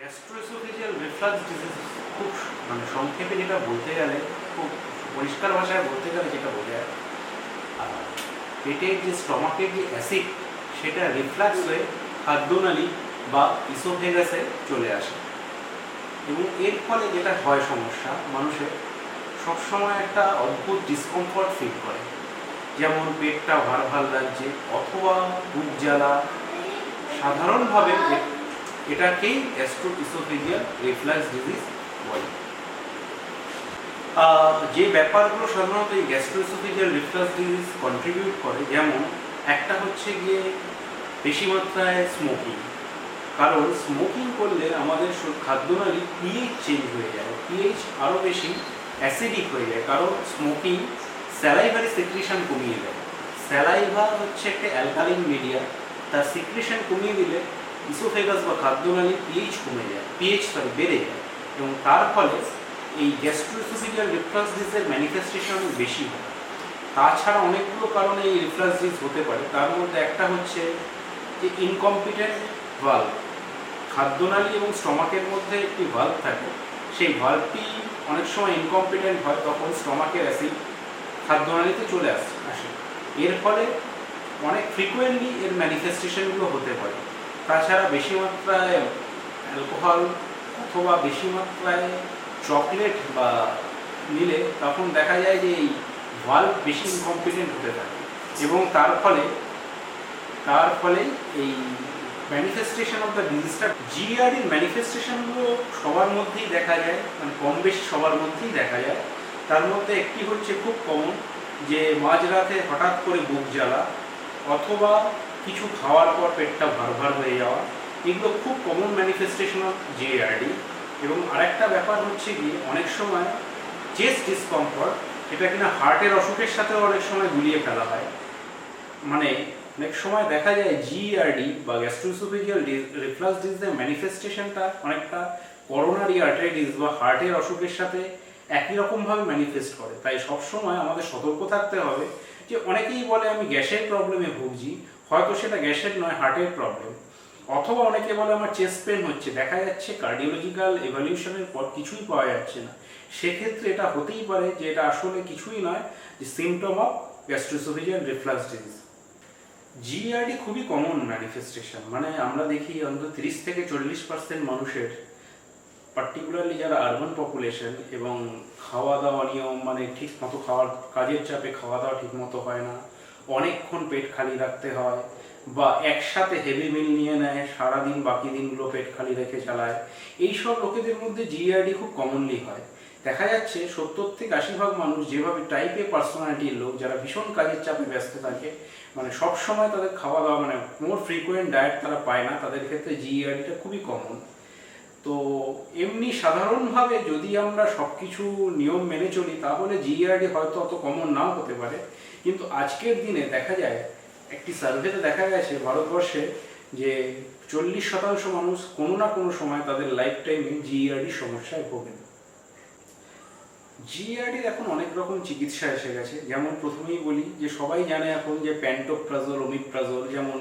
গ্যাস্ট্রোএসোফেজিয়াল reflux disease খুব সংক্ষেপে যেটা বলতে গেলে, খুব পরিষ্কার ভাষায় বলতে গেলে যেটা বোঝায়, পেটের যে স্টমাকের যে অ্যাসিড সেটা রিফ্লাক্স হয়ে খাদ্যনালী বা ইসোফেগাসে চলে আসে। এবং এর ফলে যেটা হয় সমস্যা, মানুষের সবসময় একটা অদ্ভুত ডিসকমফর্ট ফিল করে, যেমন পেটটা ভার ভার লাগছে অথবা বুক জ্বালা। সাধারণভাবে এটাকেই গ্যাস্ট্রোইসোফেজিয়াল রিফ্লাক্স ডিজিজ বলে। যে ব্যাপারগুলো সাধারণত এই গ্যাস্ট্রোইসোফেজিয়াল রিফ্লাক্স ডিজিজ কন্ট্রিবিউট করে, যেমন একটা হচ্ছে গিয়ে বেশি মাত্রায় স্মোকিং। কারণ স্মোকিং করলে আমাদের খাদ্যনালী পিএইচ চেঞ্জ হয়ে যায়, পিএইচ আরও বেশি অ্যাসিডিক হয়ে যায়, কারণ স্মোকিং স্যালাইভারি সিক্রিশন কমিয়ে দেয়। স্যালাইভা হচ্ছে একটা অ্যালকালিন মিডিয়া, তার সিক্রিশন কমিয়ে দিলে ইসোফেগাস বা খাদ্যনালী পিএইচ কমে যায়, বেড়ে যায়, এবং তার ফলে এই গ্যাস্ট্রোইসোফেজিয়াল রিফ্লাক্স ডিজিজের ম্যানিফেস্টেশন অনেক বেশি হয়। তাছাড়া অনেকগুলো কারণে এই রিফ্লাক্স ডিজিজ হতে পারে। তার মধ্যে একটা হচ্ছে যে ইনকম্পিটেন্ট ভালভ। খাদ্যনালী এবং স্টমাকের মধ্যে একটি ভালভ থাকে, সেই ভালভটি অনেক সময় ইনকম্পিটেন্ট হয়, তখন স্টমাকের অ্যাসিড খাদ্যনালীতে চলে আসে। এর ফলে অনেক ফ্রিকোয়েন্টলি এর ম্যানিফেস্টেশনগুলো হতে পারে। তাছাড়া বেশি মাত্রায় অ্যালকোহল অথবা বেশি মাত্রায় চকলেট বা নিলে তখন দেখা যায় যে এই ভালভ বেশি ইনকম্পিটেন্ট হতে থাকে, এবং তার ফলে এই ম্যানিফেস্টেশন অফ দ্য ডিজিজটা, জিআরডির ম্যানিফেস্টেশনগুলো সবার মধ্যেই দেখা যায়, কম বেশি সবার মধ্যেই দেখা যায়। তার মধ্যে একটি হচ্ছে খুব কমন, যে মাঝরাতে হঠাৎ করে বুক জ্বালা অথবা কিছু খাওয়ার পর পেটটা ভার ভার হয়ে যাওয়া, এগুলো খুব কমন ম্যানিফেস্টেশন অফ জিআরডি। এবং আরেকটা ব্যাপার হচ্ছে কি, অনেক সময় চেস্ট ডিসকমফর্ট, এটা কিনা হার্টের অসুখের সাথেও অনেক সময় গুলিয়ে ফেলা হয়। অনেক সময় দেখা যায় জিআরডি বা গ্যাস্ট্রোইসোফেজিয়াল রিফ্লাক্স ডিজিজের ম্যানিফেস্টেশনটা অনেকটা করোনারি আর্টারাইটিস বা হার্টের অসুখের সাথে একই রকমভাবে ম্যানিফেস্ট করে। তাই সবসময় আমাদের সতর্ক থাকতে হবে, যে অনেকেই বলে আমি গ্যাসের প্রবলেমে ভুগছি, হয়তো সেটা গ্যাসের নয়, হার্টের প্রবলেম। অথবা অনেকে বলে আমার চেস্ট পেন হচ্ছে, দেখা যাচ্ছে কার্ডিওলজিক্যাল এভালিউশনের পর কিছুই পাওয়া যাচ্ছে না। সেক্ষেত্রে এটা হতেই পারে যে এটা আসলে কিছুই নয়, যে symptom of gastroesophageal reflux disease. GRD খুবই কমন ম্যানিফেস্টেশন, আমরা দেখি অন্তত 30 থেকে 40% মানুষের, পার্টিকুলারলি যারা আরবান পপুলেশন এবং খাওয়া দাওয়া নিয়ম ঠিক মতো কাজের চাপে খাওয়া দাওয়া ঠিক মতো হয় না, অনেকক্ষণ পেট খালি রাখতে হয়, বা একসাথে হেভি মিল নিয়ে নেয়, সারাদিন বাকি দিনগুলো পেট খালি রেখে চালায়, এইসব লোকেদের মধ্যে জিআরডি খুব কমনলি হয়। দেখা যাচ্ছে 70 থেকে 80% মানুষ যেভাবে টাইপে পার্সোনালিটির লোক, যারা ভীষণ কাজের চাপে ব্যস্ত থাকে, সব সময় তাদের খাওয়া দাওয়া মোর ফ্রিকোয়েন্ট ডায়েট তারা পায় না, তাদের ক্ষেত্রে জিআরডিটা খুবই কমন। তো এমনি সাধারণভাবে যদি আমরা সব কিছু নিয়ম মেনে চলি, তাহলে জিআরডি হয়তো অত কমন নাও হতে পারে। কিন্তু আজকের দিনে দেখা যায়, একটি সার্ভেতে দেখা গেছে ভারতবর্ষে, যে 40% মানুষ কোনো না কোনো সময় তাদের লাইফ টাইমে জিআরডি সমস্যায় ভোগেন। জিআরডির এখন অনেক রকম চিকিৎসা এসে গেছে। যেমন প্রথমেই বলি যে সবাই জানে এখন যে প্যান্টোপ্রাজোল, ওমিপ্রাজোল, যেমন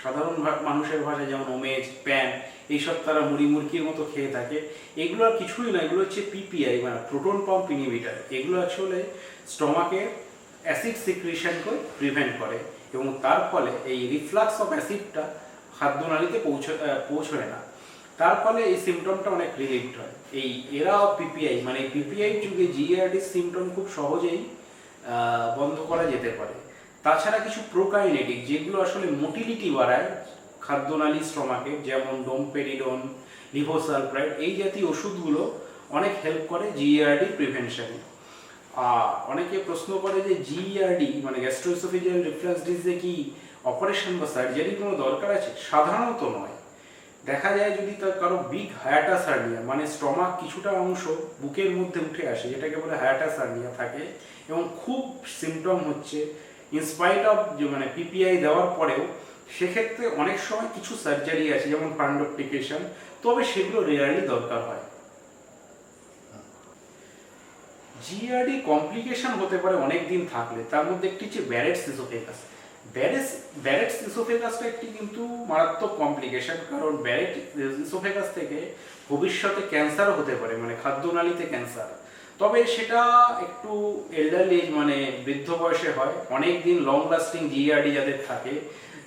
সাধারণ মানুষের ভাষায় যেমন ওমেজ, প্যান, এইসব তারা মুড়ির মতো খেয়ে থাকে। এগুলো আর কিছুই না, এগুলো হচ্ছে পিপিআই, প্রোটন পাম্প ইনহিবিটর। এগুলো আসলে স্টমাকে অ্যাসিড সিক্রিশনকে প্রিভেন্ট করে, এবং তার ফলে এই রিফ্লাক্স অফ অ্যাসিডটা খাদ্যনালীতে পৌঁছয় না। তার ফলে এই সিমটমটা অনেক রিলিভড হয়। এরা পিপিআই, পিপিআই যুগে জিআরডির সিমটম খুব সহজেই বন্ধ করা যেতে পারে। তাছাড়া কিছু প্রোকাইনেটিক, যেগুলো আসলে মোটিলিটি বাড়ায় খাদ্যনালী স্টমাকে, যেমন ডোমপেরিডন, লিভোসালপ্রাইড, এই জাতীয় ওষুধগুলো অনেক হেল্প করে জিআরডি প্রিভেনশনে। অনেকে প্রশ্ন করে যে জিআরডি গ্যাস্ট্রোইসোফেজিয়াল রিফ্লাক্স ডিজিজে কি অপারেশন বা সার্জারির কোনো দরকার আছে? সাধারণত নয়। দেখা যায় যদি তার কারো বিগ হায়াটাস হার্নিয়া, স্টমাক কিছুটা অংশ বুকের মধ্যে উঠে আসে, যেটাকে বলে হায়াটাস হার্নিয়া থাকে, এবং খুব সিমটম হচ্ছে ইনস্পাইট অফ পিপিআই দেওয়ার পরেও, সেক্ষেত্রে অনেক সময় কিছু সার্জারি আছে, যেমন ফান্ডোপ্লিকেশন, তবে সেগুলো রেয়ারলি দরকার হয়। জিআরডি কমপ্লিকেশন হতে পারে অনেক দিন থাকলে। তার মধ্যে একটি হচ্ছে ব্যারেটস ইসোফেগাস। ব্যারেটস ইসোফেগাসটা একটি কিন্তু মারাত্মক কমপ্লিকেশন, কারণ ব্যারেট ইসোফেগাস থেকে ভবিষ্যতে ক্যান্সারও হতে পারে, মানে খাদ্যনালীতে ক্যান্সার। তবে সেটা একটু এল্ডারলি মানে বৃদ্ধ বয়সে হয়, অনেক দিন লং লাস্টিং জিইআরডি যাদের থাকে,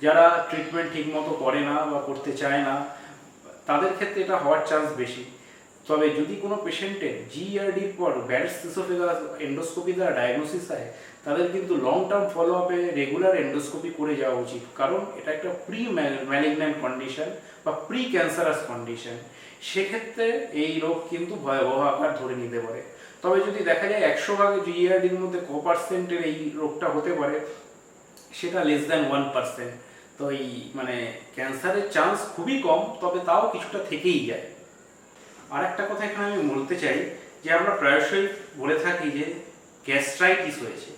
যারা ট্রিটমেন্ট ঠিকমতো করে না বা করতে চায় না, তাদের ক্ষেত্রে এটা হওয়ার চান্স বেশি। তবে যদি কোনো পেশেন্টের জিইআরডির পর ব্যারেটস ইসোফেগাস এন্ডোস্কোপি দ্বারা ডায়াগনোসিস হয়, তাদের কিন্তু লং টার্ম ফলো আপে রেগুলার এন্ডোস্কোপি করে যাওয়া উচিত, কারণ এটা একটা প্রি ম্যালিগন্যান্ট কন্ডিশন বা প্রি ক্যান্সারাস কন্ডিশন। সেক্ষেত্রে এই রোগ কিন্তু ভয়াবহ আকার ধরে নিতে পারে। তবে যদি দেখা যায় 100 ভাগে জিইআরডির মধ্যে ক% এই রোগটা হতে পারে, সেটা লেস দ্যান 1%। তো এই মানে ক্যান্সারের চান্স খুবই কম, তবে তাও কিছুটা থেকেই যায়। আর একটা কথা এখানে আমি বলতে চাই যে আমরা প্রায়শই বলে থাকি যে গ্যাস্ট্রাইটিস হয়েছে।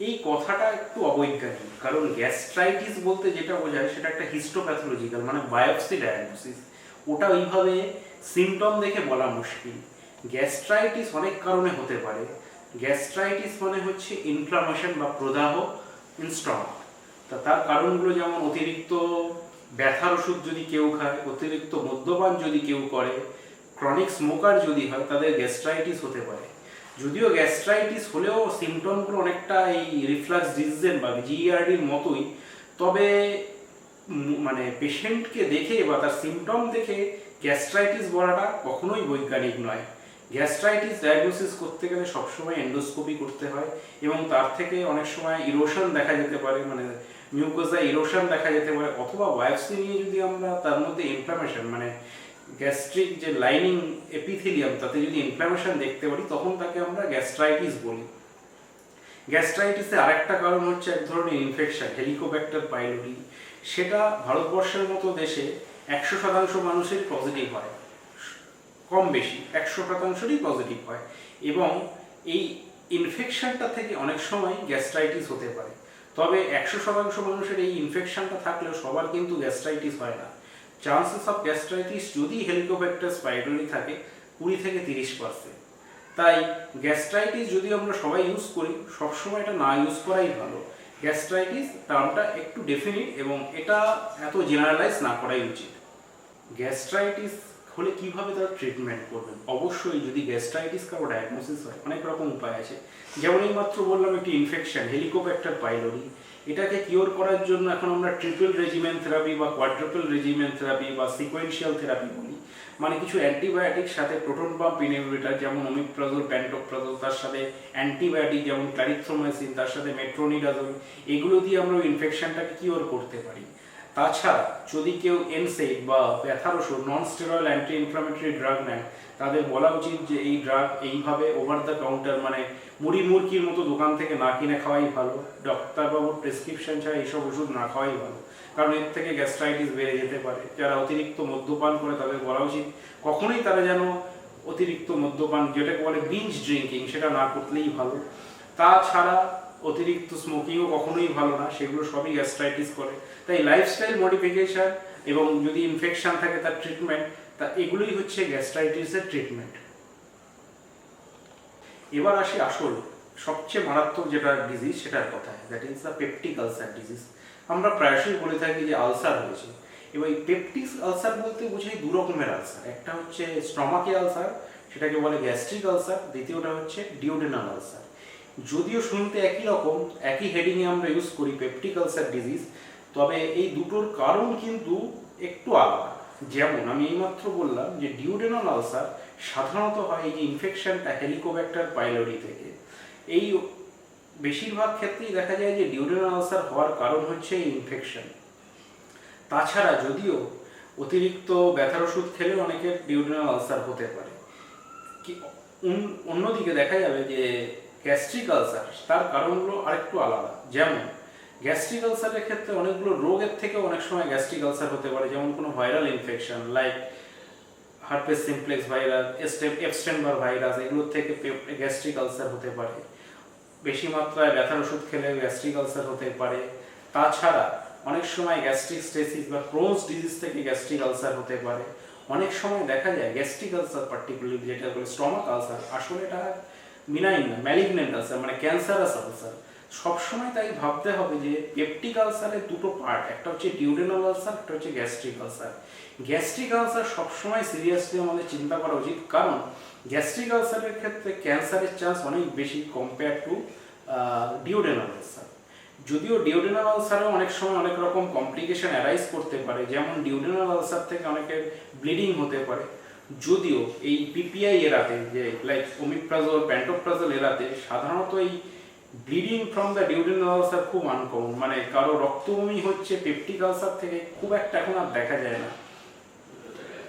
এই কথাটা একটু অবৈজ্ঞানিক, কারণ গ্যাস্ট্রাইটিস বলতে যেটা বোঝায় সেটা একটা হিস্টোপ্যাথোলজিক্যাল মানে বায়োপসি ডায়াগনোসিস, ওটা ওইভাবে সিমটম দেখে বলা মুশকিল। গ্যাস্ট্রাইটিস অনেক কারণে হতে পারে। গ্যাস্ট্রাইটিস মানে হচ্ছে ইনফ্লামেশন বা প্রদাহ ইন স্টমাক। তার কারণগুলো যেমন অতিরিক্ত ব্যথার ওষুধ যদি কেউ খায়, অতিরিক্ত মদ্যপান যদি কেউ করে, ক্রনিক স্মোকার যদি হয়, তাদের গ্যাস্ট্রাইটিস হতে পারে। যদিও গ্যাস্ট্রাইটিস হলেও সিমটমগুলো অনেকটা এই রিফ্লাক্স ডিজিজের বা জিইআরডির মতোই, তবে মানে পেশেন্টকে দেখে বা তার সিমটম দেখে গ্যাস্ট্রাইটিস বলাটা কখনোই বৈজ্ঞানিক নয়। গ্যাস্ট্রাইটিস ডায়াগনোসিস করতে গেলে সবসময় এন্ডোস্কোপি করতে হয়, এবং তার থেকে অনেক সময় ইরোশন দেখা যেতে পারে, মানে মিউকোজা ইরোশন দেখা যেতে পারে, অথবা বায়োপসি নিয়ে যদি আমরা তার মধ্যে ইনফ্লামেশন মানে গ্যাস্ট্রিক যে লাইনিং এপিথেলিয়াম তাতে যদি ইনফ্লামেশন দেখতে পারি, তখন তাকে আমরা গ্যাস্ট্রাইটিস বলি। গ্যাস্ট্রাইটিসের আরেকটা কারণ হচ্ছে এক ধরনের ইনফেকশন, হেলিকোব্যাক্টার পাইলোরি। সেটা ভারতবর্ষের মতো দেশে 100% মানুষের পজিটিভ হয়, কম বেশি 100%রই পজিটিভ হয়, এবং এই ইনফেকশনটা থেকে অনেক সময় গ্যাস্ট্রাইটিস হতে পারে। তবে 100% মানুষের এই ইনফেকশনটা থাকলেও সবার কিন্তু গ্যাস্ট্রাইটিস হয় না। চান্সেস অফ গ্যাস্ট্রাইটিস যদি হেলিকোব্যাক্টার পাইলোরি থাকে 20 থেকে 30%। তাই গ্যাস্ট্রাইটিস যদি আমরা সবাই ইউজ করি, সবসময় এটা না ইউজ করাই ভালো। গ্যাস্ট্রাইটিস টার্মটা একটু ডেফিনিট এবং এটা এত জেনারেলাইজ না করাই উচিত। গ্যাস্ট্রাইটিস হলে কিভাবে তার ট্রিটমেন্ট করবেন? অবশ্যই যদি গ্যাস্ট্রাইটিস কারো ডায়াগনোসিস হয়, অনেক রকম উপায় আছে। যেমন এই মাত্র বললাম একটি ইনফেকশন হেলিকোব্যাক্টার পাইলোরি, এটাকে কিওর করার জন্য এখন আমরা ট্রিপল রেজিমেন থেরাপি বা কোয়াড্রুপল রেজিমেন থেরাপি বা সিকোয়েন্সিয়াল থেরাপি বলি, মানে কিছু অ্যান্টিবায়োটিক সাথে প্রোটন পাম্প ইনহিবিটর যেমন ওমিপ্রাজোল, প্যান্টোপ্রাজোল, তার সাথে অ্যান্টিবায়োটিক যেমন ক্লারিথ্রোমাইসিন, তার সাথে মেট্রোনিডাজোল, এগুলো দিয়ে আমরা ইনফেকশনটাকে কিওর করতে পারি। তাছাড়া যদি কেউ এনসেড বা ব্যথার ওষুধ নন স্টেরয়েড অ্যান্টি ইনফ্লামেটরি ড্রাগ নেয়, তাদের বলা উচিত যে এই ড্রাগ এইভাবে ওভার দ্য কাউন্টার মানে মুড়ি মুরগির মতো দোকান থেকে না কিনে খাওয়াই ভালো, ডাক্তারবাবুর প্রেসক্রিপশন ছাড়া এইসব ওষুধ না খাওয়াই ভালো, কারণ এর থেকে গ্যাস্ট্রাইটিস বেড়ে যেতে পারে। যারা অতিরিক্ত মদ্যপান করে তাদের বলা উচিত কখনোই তারা যেন অতিরিক্ত মদ্যপান, যেটাকে বলে বিঞ্জ ড্রিঙ্কিং, সেটা না করলেই ভালো। তাছাড়া অতিরিক্ত স্মোকিংও কখনোই ভালো না, সেগুলো সবই গ্যাস্ট্রাইটিস করে। তাই লাইফস্টাইল মডিফিকেশন এবং যদি ইনফেকশন থাকে তার ট্রিটমেন্ট, তা এগুলোই হচ্ছে গ্যাস্ট্রাইটিসের ট্রিটমেন্ট। এবার আসি আসল সবচেয়ে মারাত্মক যেটা ডিজিজ সেটার কথায়, that is the peptic ulcer disease. আমরা প্রায়শই বলে থাকি যে আলসার হয়েছে। এবার এই পেপটিক আলসার বলতে বোঝাই দু রকমের আলসার, একটা হচ্ছে স্টমাকে আলসার, সেটাকে বলে গ্যাস্ট্রিক আলসার, দ্বিতীয়টা হচ্ছে ডিওডেনাল আলসার। যদিও শুনতে একই রকম, একই হেডিংয়ে আমরা ইউজ করি পেপটিক আলসার ডিজিজ, তবে এই দুটোর কারণ কিন্তু একটু আলাদা। যেমন আমি এইমাত্র বললাম যে ডিওডেনাল আলসার সাধারণত হয় এই যে ইনফেকশনটা হেলিকোব্যাক্টার পাইলোরি থেকে। এই বেশিরভাগ ক্ষেত্রেই দেখা যায় যে ডিওডেনাল আলসার হওয়ার কারণ হচ্ছে এই ইনফেকশন। তাছাড়া যদিও অতিরিক্ত ব্যথার ওষুধ খেলে অনেকের ডিওডেনাল আলসার হতে পারে, অন্যদিকে দেখা যাবে যে গ্যাস্ট্রিক আলসার তার কারণগুলো আরেকটু আলাদা। যেমন গ্যাস্ট্রিক আলসারের ক্ষেত্রে অনেকগুলো রোগের থেকে অনেক সময় গ্যাস্ট্রিক আলসার হতে পারে, যেমন কোনো viral infection like herpes simplex virus, Epstein Barr virus, এগুলোর থেকে গ্যাস্ট্রিক আলসার হতে পারে। বেশি মাত্রায় ব্যথার ওষুধ খেলে গ্যাস্ট্রিক আলসার হতে পারে। তাছাড়া অনেক সময় গ্যাস্ট্রিক স্টেসিস বা ক্রোনস ডিজিজ থেকে গ্যাস্ট্রিক আলসার হতে পারে। অনেক সময় দেখা যায় গ্যাস্ট্রিক আলসার পার্টিকুলারলি যেটা বলে স্টমাক আলসার, আসলে এটা মিনাইন না, ম্যালিগন্যান্ট আলসার মানে ক্যান্সারাস আলসার। সবসময় তাই ভাবতে হবে যে পেপটিক আলসারের দুটো পার্ট, একটা হচ্ছে ডিউডেনাল আলসার, একটা হচ্ছে গ্যাস্ট্রিক আলসার। গ্যাস্ট্রিক আলসার সবসময় সিরিয়াসলি আমাদের চিন্তা করা উচিত, কারণ গ্যাস্ট্রিক আলসারের ক্ষেত্রে ক্যান্সারের চান্স অনেক বেশি কম্পেয়ার টু ডিউডেনাল আলসার। যদিও ডিউডেনাল আলসারেও অনেক সময় অনেক রকম কমপ্লিকেশন অ্যারাইজ করতে পারে, যেমন ডিউডেনাল আলসার থেকে অনেকের ব্লিডিং হতে পারে। যদিও এই পিপিআই এরাতে, যে লাইক ওমিপ্রাজল, প্যান্টোপ্রাজল এরাতে সাধারণত এই bleeding from the duodenal ulcer খুব আনকমন, মানে কারো রক্তবমি হচ্ছে পেপটিক আলসার থেকে খুব একটা এখন আর দেখা যায় না।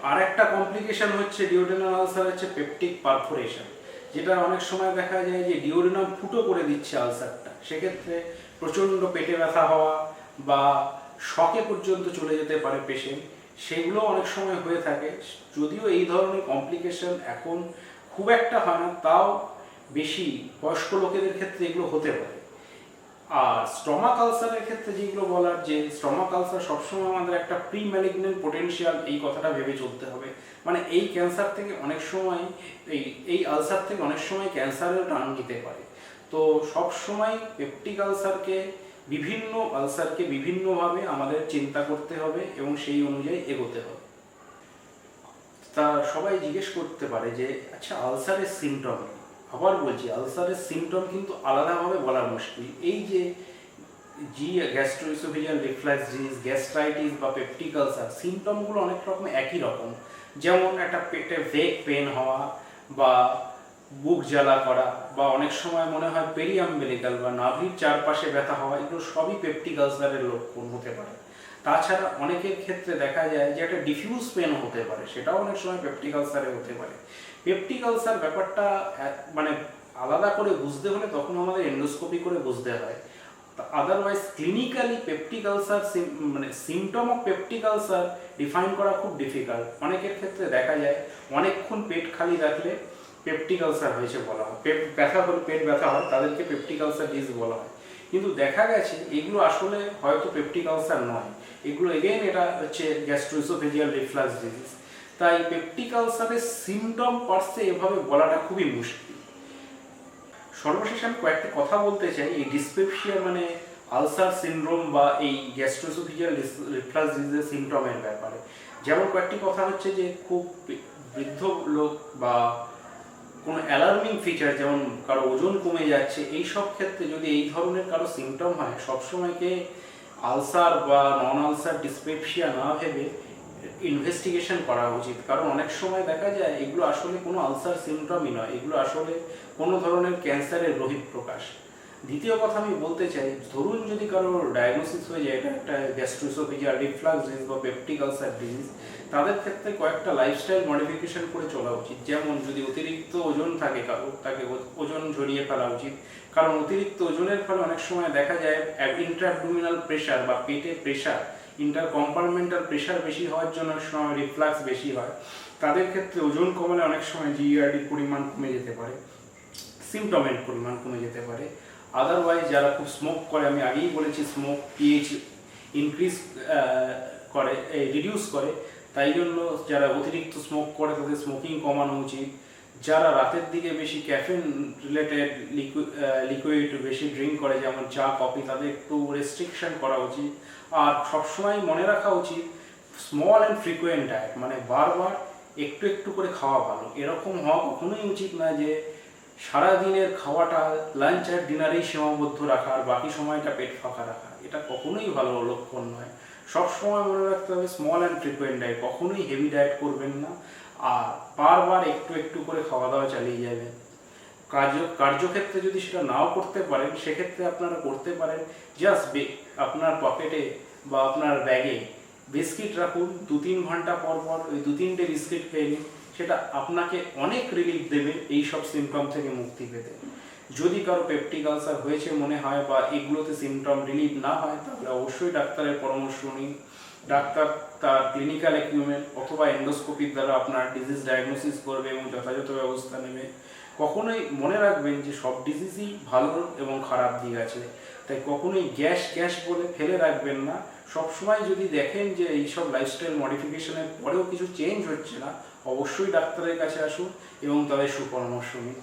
আর একটা কমপ্লিকেশন হচ্ছে ডিউডেনাল আলসার হচ্ছে পেপটিক পারফোরেশন, যেটা অনেক সময় দেখা যায় যে ডিউডেনাম ফুটো করে দিচ্ছে আলসারটা, সেক্ষেত্রে প্রচণ্ড পেটে ব্যথা হওয়া বা শকে পর্যন্ত চলে যেতে পারে পেশেন্ট, সেগুলো অনেক সময় হয়ে থাকে। যদিও এই ধরনের কমপ্লিকেশন এখন খুব একটা হয় না, তাও বেশি বয়স্ক লোকেদের ক্ষেত্রে এগুলো হতে পারে। আর স্টমাক আলসারের ক্ষেত্রে যেগুলো বলার, যে স্টমাক আলসার সবসময় আমাদের একটা প্রি ম্যালিগন্যান্ট পোটেনশিয়াল, এই কথাটা ভেবে চলতে হবে। মানে এই ক্যান্সার থেকে অনেক সময় এই আলসার থেকে অনেক সময় ক্যান্সারের টান নিতে পারে। তো সব সময় পেপটিক আলসারকে বিভিন্নভাবে আমাদের চিন্তা করতে হবে এবং সেই অনুযায়ী এগোতে হবে। তা সবাই জিজ্ঞেস করতে পারে যে আচ্ছা, আলসারের সিমটম, আবার বলছি আলসারের সিমটম কিন্তু আলাদাভাবে বলা মুশকিল। এই যে গ্যাস্ট্রোইসোফেজিয়াল রিফ্লাক্স ডিজিজ, গ্যাস্ট্রাইটিস বা পেপটিক আলসার, সিমটমগুলো অনেক রকম একই রকম। যেমন একটা পেটে ভেগ পেন হওয়া বা বুক জ্বালা করা, বা অনেক সময় মনে হয় পেরিয়াম্বেলিক্যাল বা নাভির চারপাশে ব্যথা হওয়া, এগুলো সবই পেপটিক আলসারের লক্ষণ হতে পারে। তাছাড়া অনেকের ক্ষেত্রে দেখা যায় যে একটা ডিফিউজ পেন হতে পারে, সেটাও অনেক সময় পেপটিক আলসারে হতে পারে। পেপটিক আলসার ব্যাপারটা মানে আলাদা করে বুঝতে হলে তখন আমাদের এন্ডোস্কোপি করে বুঝতে হয়। আদারওয়াইজ ক্লিনিক্যালি পেপটিক আলসার মানে symptom of peptic ulcer define করা খুব ডিফিকাল্ট। অনেকের ক্ষেত্রে দেখা যায় অনেকক্ষণ পেট খালি রাখলে পেপটিক আলসার হয়েছে বলা হয়, পেট ব্যথা হয়, তাদেরকে পেপটিক আলসার ডিজিজ বলা হয়। কিন্তু দেখা গেছে এগুলো আসলে হয়তো পেপটিক আলসার নয়, এগুলো এগেইন এটা হচ্ছে গ্যাস্ট্রোইসোফেজিয়াল রিফ্লাক্স ডিজিজ। তাই পেপটিক আলসারের সিমটম পার্সে এভাবে বলাটা খুবই মুশকিল। সর্বশেষে আমি কয়েকটি কথা বলতে চাই এই ডিসপেপসিয়া মানে আলসার সিনড্রোম বা এই গ্যাস্ট্রোইসোফেজিয়াল রিফ্লাক্স ডিজিজের সিমটমের ব্যাপারে। যেমন কয়েকটি কথা হচ্ছে যে খুব বৃদ্ধ লোক বা কোনো অ্যালার্মিং ফিচার, যেমন কারো ওজন কমে যাচ্ছে, এই সব ক্ষেত্রে যদি এই ধরনের কারো সিমটম হয়, সবসময়কে আলসার বা নন আলসার ডিসপেপসিয়া না ভেবে ইনভেস্টিগেশন করা উচিত। কারণ অনেক সময় দেখা যায় এগুলো আসলে কোনো আলসার সিমটমই নয়, এগুলো আসলে কোনো ধরনের ক্যান্সারের বহিঃপ্রকাশ। দ্বিতীয় কথা আমি বলতে চাই, ধরুন যদি কারো ডায়াগনোসিস হয়ে যায় এটা একটা গ্যাস্ট্রোইসোফেজিয়াল রিফ্লাক্স ডিজিজ বা পেপটিক আলসার ডিজিজ, তাদের ক্ষেত্রে কয়েকটা লাইফস্টাইল মডিফিকেশন করে চলা উচিত। যেমন যদি অতিরিক্ত ওজন থাকে কারো, তাকে ওজন ঝরিয়ে ফেলা উচিত, কারণ অতিরিক্ত ওজনের ফলে অনেক সময় দেখা যায় ইন্ট্রাঅ্যাবডোমিনাল প্রেশার বা পেটের প্রেশার, ইন্টারকম্পার্টমেন্টাল প্রেশার বেশি হওয়ার জন্য অনেক সময় রিফ্লাক্স বেশি হয়। তাদের ক্ষেত্রে ওজন কমালে অনেক সময় জিইআরডির পরিমাণ কমে যেতে পারে, সিমটমের পরিমাণ কমে যেতে পারে। আদারওয়াইজ যারা খুব স্মোক করে, আমি আগেই বলেছি স্মোক পিএইচ ইনক্রিজ করে, রিডিউস করে, তাই জন্য যারা অতিরিক্ত স্মোক করে তাদের স্মোকিং কমানো উচিত। যারা রাতের দিকে বেশি ক্যাফেন রিলেটেড লিকুইড বেশি ড্রিঙ্ক করে, যেমন চা কফি, তাদের একটু রেস্ট্রিকশন করা উচিত। আর সবসময় মনে রাখা উচিত স্মল অ্যান্ড ফ্রিকুয়েন্ট ডায়েট, মানে বারবার একটু একটু করে খাওয়া ভালো। এরকম হওয়া কখনোই উচিত না যে সারাদিনের খাওয়াটা লাঞ্চ আর ডিনারেই সীমাবদ্ধ রাখা আর বাকি সময়টা পেট ফাঁকা রাখা, এটা কখনোই ভালো লক্ষণ নয়। সবসময় মনে রাখতে হবে স্মল অ্যান্ড ফ্রিকুয়েন্ট ডায়েট, কখনোই হেভি ডায়েট করবেন না, আর বারবার একটু একটু করে খাওয়া দাওয়া চালিয়ে যাবেন। কার্যক্ষেত্রে যদি সেটা নাও করতে পারেন, সেক্ষেত্রে আপনারা করতে পারেন জাস্ট আপনার পকেটে বা আপনার ব্যাগে বিস্কিট রাখুন, 2-3 ঘন্টা পর পর ওই 2-3টে বিস্কিট খেয়ে নিন, সেটা আপনাকে অনেক রিলিফ দেবে এই সব সিমটম থেকে মুক্তি পেতে। যদি কারো পেপটিক আলসার হয়েছে মনে হয় বা এগুলোতে সিমটম রিলিফ না হয়, তাহলে অবশ্যই ডাক্তারের পরামর্শ নিন। ডাক্তার তার ক্লিনিক্যাল ইকুইপমেন্ট অথবা এন্ডোস্কোপির দ্বারা আপনার ডিজিজ ডায়াগনোসিস করবে এবং যথাযথ ব্যবস্থা নেবে। কখনোই মনে রাখবেন যে সব ডিজিজই ভালো এবং খারাপ দিক আছে, তাই কখনোই গ্যাস বলে ফেলে রাখবেন না। সবসময় যদি দেখেন যে এইসব লাইফস্টাইল মডিফিকেশনের পরেও কিছু চেঞ্জ হচ্ছে না, অবশ্যই ডাক্তারের কাছে আসুন এবং তাদের সুপরামর্শ নিন।